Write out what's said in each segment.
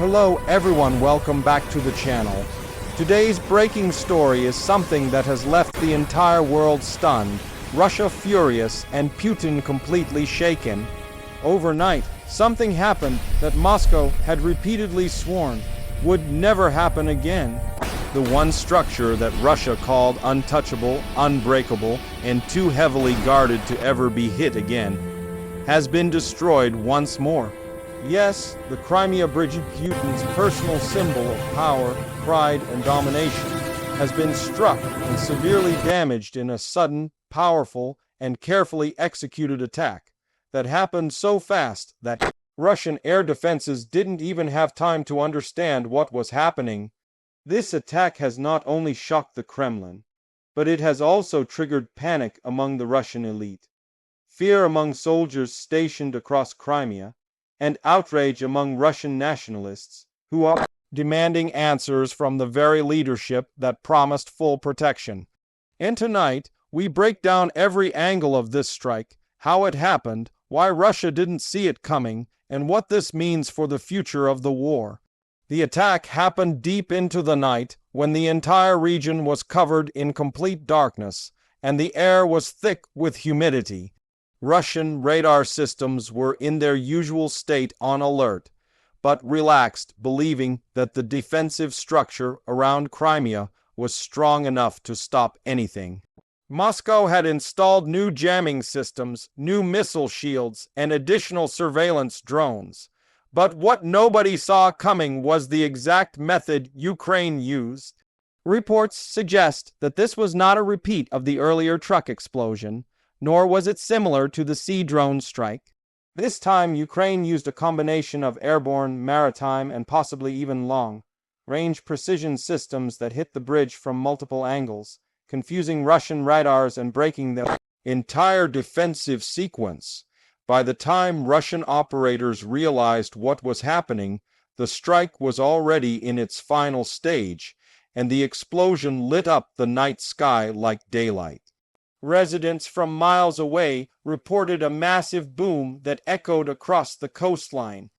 Hello everyone, welcome back to the channel. Today's breaking story is something that has left the entire world stunned, Russia furious, and Putin completely shaken. Overnight, something happened that Moscow had repeatedly sworn would never happen again. The one structure that Russia called untouchable, unbreakable, and too heavily guarded to ever be hit again, has been destroyed once more. Yes, the Crimea Bridge, Putin's personal symbol of power, pride, and domination, has been struck and severely damaged in a sudden, powerful, and carefully executed attack that happened so fast that Russian air defenses didn't even have time to understand what was happening. This attack has not only shocked the Kremlin, but it has also triggered panic among the Russian elite, fear among soldiers stationed across Crimea, and outrage among Russian nationalists who are demanding answers from the very leadership that promised full protection. And tonight, we break down every angle of this strike, how it happened, why Russia didn't see it coming, and what this means for the future of the war. The attack happened deep into the night when the entire region was covered in complete darkness and the air was thick with humidity. Russian radar systems were in their usual state on alert, but relaxed, believing that the defensive structure around Crimea was strong enough to stop anything. Moscow had installed new jamming systems, new missile shields, and additional surveillance drones. But what nobody saw coming was the exact method Ukraine used. Reports suggest that this was not a repeat of the earlier truck explosion, nor was it similar to the sea drone strike. This time, Ukraine used a combination of airborne, maritime, and possibly even long-range precision systems that hit the bridge from multiple angles, confusing Russian radars and breaking the entire defensive sequence. By the time Russian operators realized what was happening, the strike was already in its final stage, and the explosion lit up the night sky like daylight. Residents from miles away reported a massive boom that echoed across the coastline.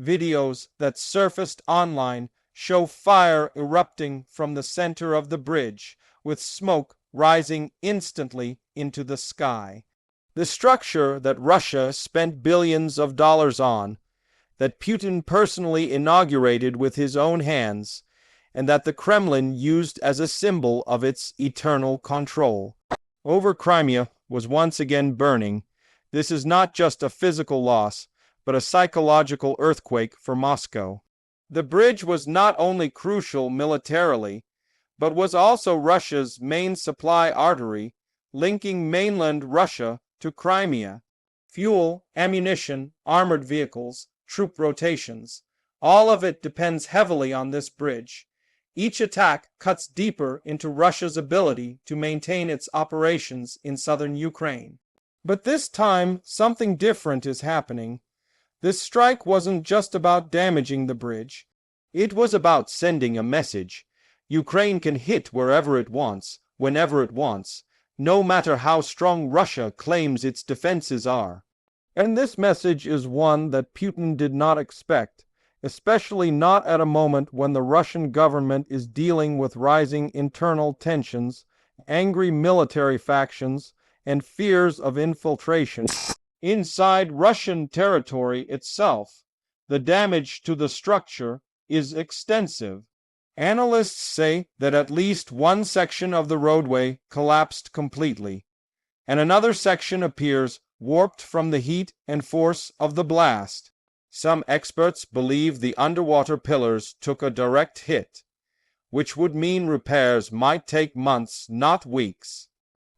Videos that surfaced online show fire erupting from the center of the bridge, with smoke rising instantly into the sky. The structure that Russia spent billions of dollars on, that Putin personally inaugurated with his own hands, and that the Kremlin used as a symbol of its eternal control over Crimea, was once again burning. This is not just a physical loss, but a psychological earthquake for Moscow. The bridge was not only crucial militarily, but was also Russia's main supply artery, linking mainland Russia to Crimea. Fuel, ammunition, armored vehicles, troop rotations, all of it depends heavily on this bridge. Each attack cuts deeper into Russia's ability to maintain its operations in southern Ukraine. But this time, something different is happening. This strike wasn't just about damaging the bridge. It was about sending a message. Ukraine can hit wherever it wants, whenever it wants, no matter how strong Russia claims its defenses are. And this message is one that Putin did not expect, especially not at a moment when the Russian government is dealing with rising internal tensions, angry military factions, and fears of infiltration inside Russian territory itself. The damage to the structure is extensive. Analysts say that at least one section of the roadway collapsed completely, and another section appears warped from the heat and force of the blast. Some experts believe the underwater pillars took a direct hit, which would mean repairs might take months, not weeks.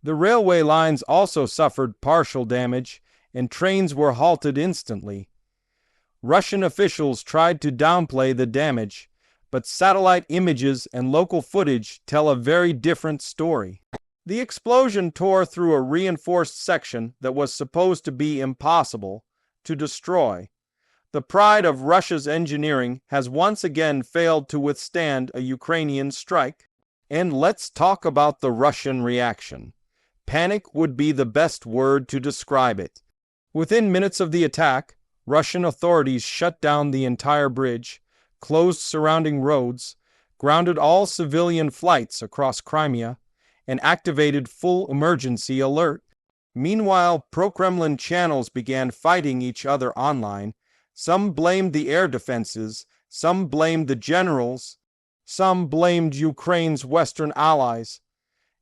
The railway lines also suffered partial damage, and trains were halted instantly. Russian officials tried to downplay the damage, but satellite images and local footage tell a very different story. The explosion tore through a reinforced section that was supposed to be impossible to destroy. The pride of Russia's engineering has once again failed to withstand a Ukrainian strike. And let's talk about the Russian reaction. Panic would be the best word to describe it. Within minutes of the attack, Russian authorities shut down the entire bridge, closed surrounding roads, grounded all civilian flights across Crimea, and activated full emergency alert. Meanwhile, pro-Kremlin channels began fighting each other online. Some blamed the air defenses, some blamed the generals, some blamed Ukraine's Western allies,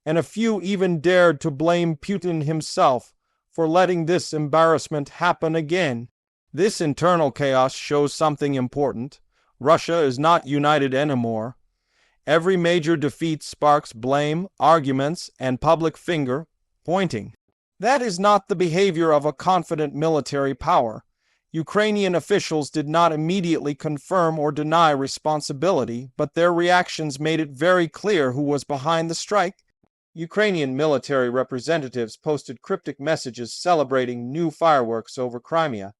and a few even dared to blame Putin himself for letting this embarrassment happen again. This internal chaos shows something important. Russia is not united anymore. Every major defeat sparks blame, arguments, and public finger pointing. That is not the behavior of a confident military power. Ukrainian officials did not immediately confirm or deny responsibility, but their reactions made it very clear who was behind the strike. Ukrainian military representatives posted cryptic messages celebrating new fireworks over Crimea.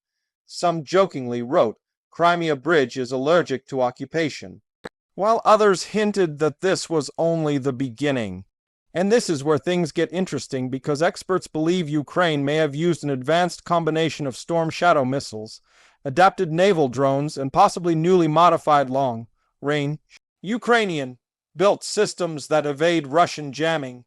Some jokingly wrote, "Crimea Bridge is allergic to occupation," while others hinted that this was only the beginning. And this is where things get interesting, because experts believe Ukraine may have used an advanced combination of Storm Shadow missiles, adapted naval drones, and possibly newly modified long-range Ukrainian-built systems that evade Russian jamming.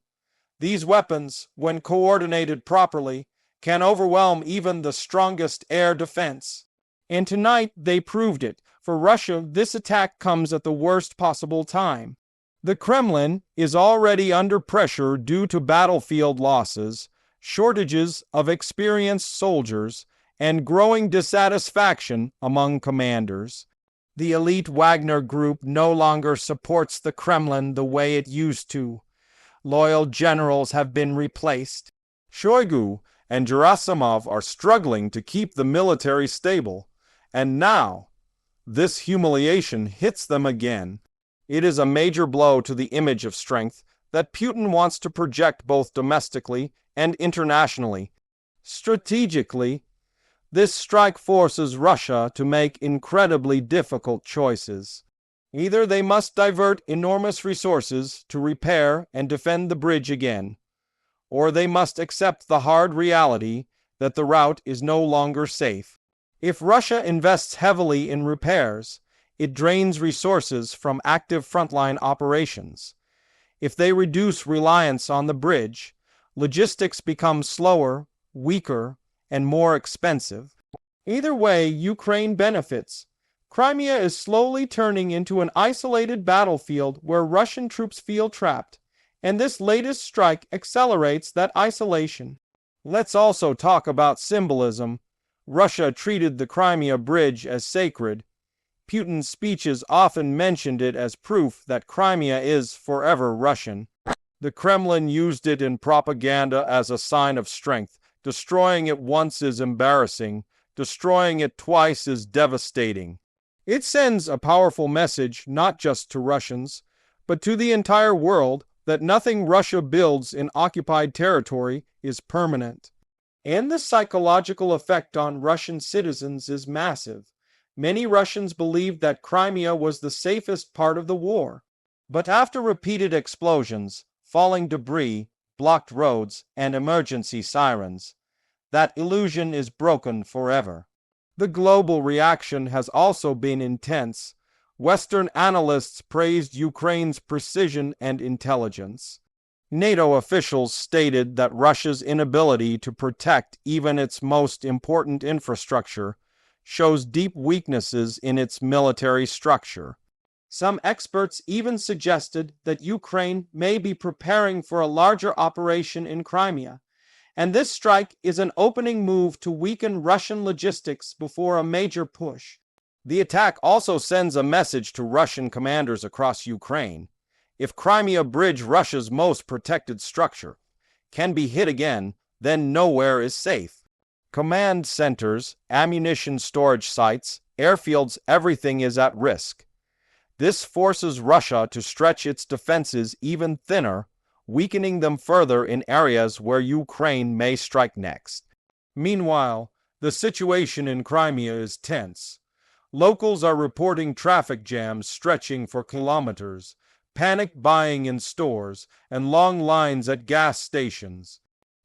These weapons, when coordinated properly, can overwhelm even the strongest air defense. And tonight they proved it. For Russia, this attack comes at the worst possible time. The Kremlin is already under pressure due to battlefield losses, shortages of experienced soldiers, and growing dissatisfaction among commanders. The elite Wagner group no longer supports the Kremlin the way it used to. Loyal generals have been replaced. Shoigu and Gerasimov are struggling to keep the military stable. And now, this humiliation hits them again. It is a major blow to the image of strength that Putin wants to project both domestically and internationally. Strategically, this strike forces Russia to make incredibly difficult choices. Either they must divert enormous resources to repair and defend the bridge again, or they must accept the hard reality that the route is no longer safe. If Russia invests heavily in repairs, it drains resources from active frontline operations. If they reduce reliance on the bridge, logistics become slower, weaker, and more expensive. Either way, Ukraine benefits. Crimea is slowly turning into an isolated battlefield where Russian troops feel trapped, and this latest strike accelerates that isolation. Let's also talk about symbolism. Russia treated the Crimea Bridge as sacred. Putin's speeches often mentioned it as proof that Crimea is forever Russian. The Kremlin used it in propaganda as a sign of strength. Destroying it once is embarrassing. Destroying it twice is devastating. It sends a powerful message not just to Russians, but to the entire world, that nothing Russia builds in occupied territory is permanent. And the psychological effect on Russian citizens is massive. Many Russians believed that Crimea was the safest part of the war. But after repeated explosions, falling debris, blocked roads, and emergency sirens, that illusion is broken forever. The global reaction has also been intense. Western analysts praised Ukraine's precision and intelligence. NATO officials stated that Russia's inability to protect even its most important infrastructure shows deep weaknesses in its military structure. Some experts even suggested that Ukraine may be preparing for a larger operation in Crimea, and this strike is an opening move to weaken Russian logistics before a major push. The attack also sends a message to Russian commanders across Ukraine. If Crimea Bridge, Russia's most protected structure, can be hit again, then nowhere is safe. Command centers, ammunition storage sites, airfields, everything is at risk. This forces Russia to stretch its defenses even thinner, weakening them further in areas where Ukraine may strike next. Meanwhile, the situation in Crimea is tense. Locals are reporting traffic jams stretching for kilometers, panic buying in stores, and long lines at gas stations.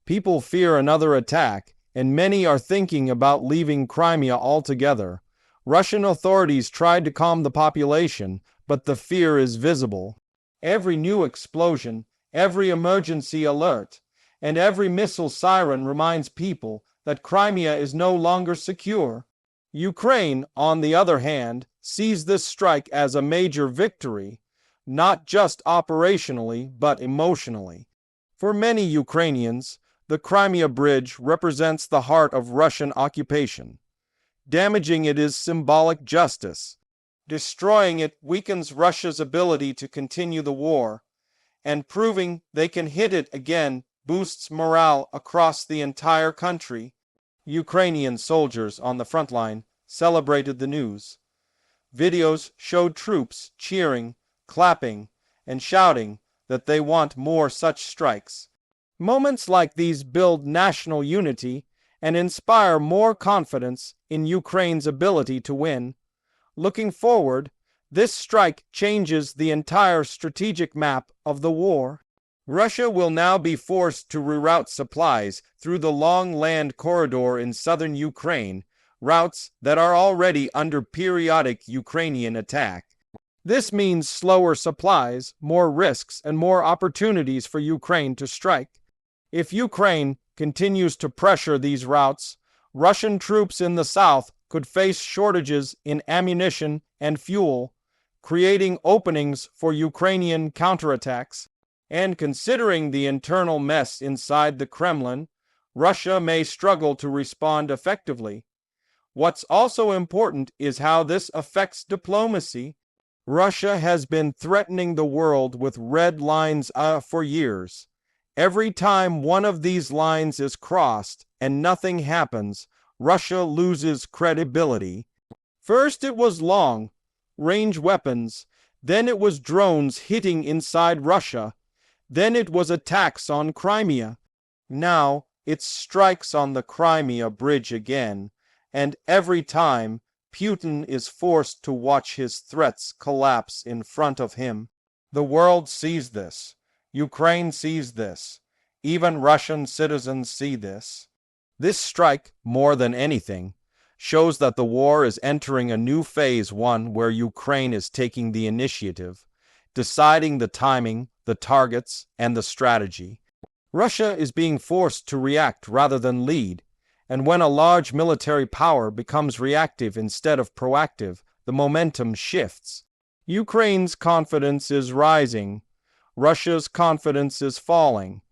People fear another attack, and many are thinking about leaving Crimea altogether. Russian authorities tried to calm the population, but the fear is visible. Every new explosion, every emergency alert, and every missile siren reminds people that Crimea is no longer secure. Ukraine, on the other hand, sees this strike as a major victory, not just operationally, but emotionally. For many Ukrainians, the Crimea Bridge represents the heart of Russian occupation. Damaging it is symbolic justice. Destroying it weakens Russia's ability to continue the war, and proving they can hit it again boosts morale across the entire country. Ukrainian soldiers on the front line celebrated the news. Videos showed troops cheering, clapping, and shouting that they want more such strikes. Moments like these build national unity and inspire more confidence in Ukraine's ability to win. Looking forward, this strike changes the entire strategic map of the war. Russia will now be forced to reroute supplies through the long land corridor in southern Ukraine, routes that are already under periodic Ukrainian attack. This means slower supplies, more risks, and more opportunities for Ukraine to strike. If Ukraine continues to pressure these routes, Russian troops in the south could face shortages in ammunition and fuel, creating openings for Ukrainian counterattacks. And considering the internal mess inside the Kremlin, Russia may struggle to respond effectively. What's also important is how this affects diplomacy. Russia has been threatening the world with red lines for years. Every time one of these lines is crossed and nothing happens, Russia loses credibility. First it was long-range weapons, then it was drones hitting inside Russia, then it was attacks on Crimea. Now it's strikes on the Crimea Bridge again, and every time Putin is forced to watch his threats collapse in front of him. The world sees this. Ukraine sees this. Even Russian citizens see this. This strike, more than anything, shows that the war is entering a new phase, one where Ukraine is taking the initiative, deciding the timing, the targets, and the strategy. Russia is being forced to react rather than lead, and when a large military power becomes reactive instead of proactive, the momentum shifts. Ukraine's confidence is rising, Russia's confidence is falling,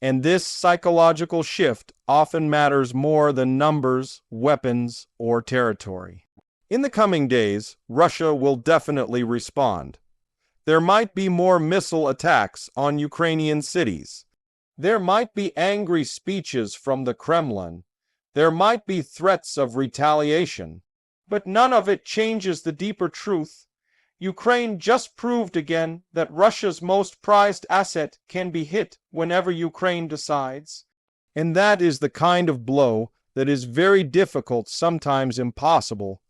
and this psychological shift often matters more than numbers, weapons, or territory. In the coming days, Russia will definitely respond. There might be more missile attacks on Ukrainian cities. There might be angry speeches from the Kremlin. There might be threats of retaliation. But none of it changes the deeper truth. Ukraine just proved again that Russia's most prized asset can be hit whenever Ukraine decides. And that is the kind of blow that is very difficult, sometimes impossible,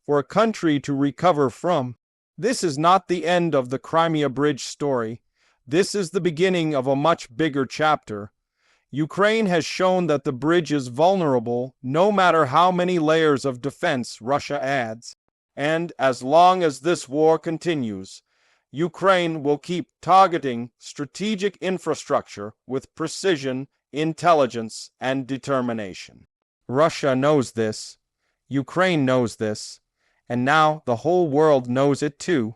for a country to recover from. This is not the end of the Crimea Bridge story. This is the beginning of a much bigger chapter. Ukraine has shown that the bridge is vulnerable no matter how many layers of defense Russia adds. And as long as this war continues, Ukraine will keep targeting strategic infrastructure with precision, intelligence, and determination. Russia knows this, Ukraine knows this, and now the whole world knows it too.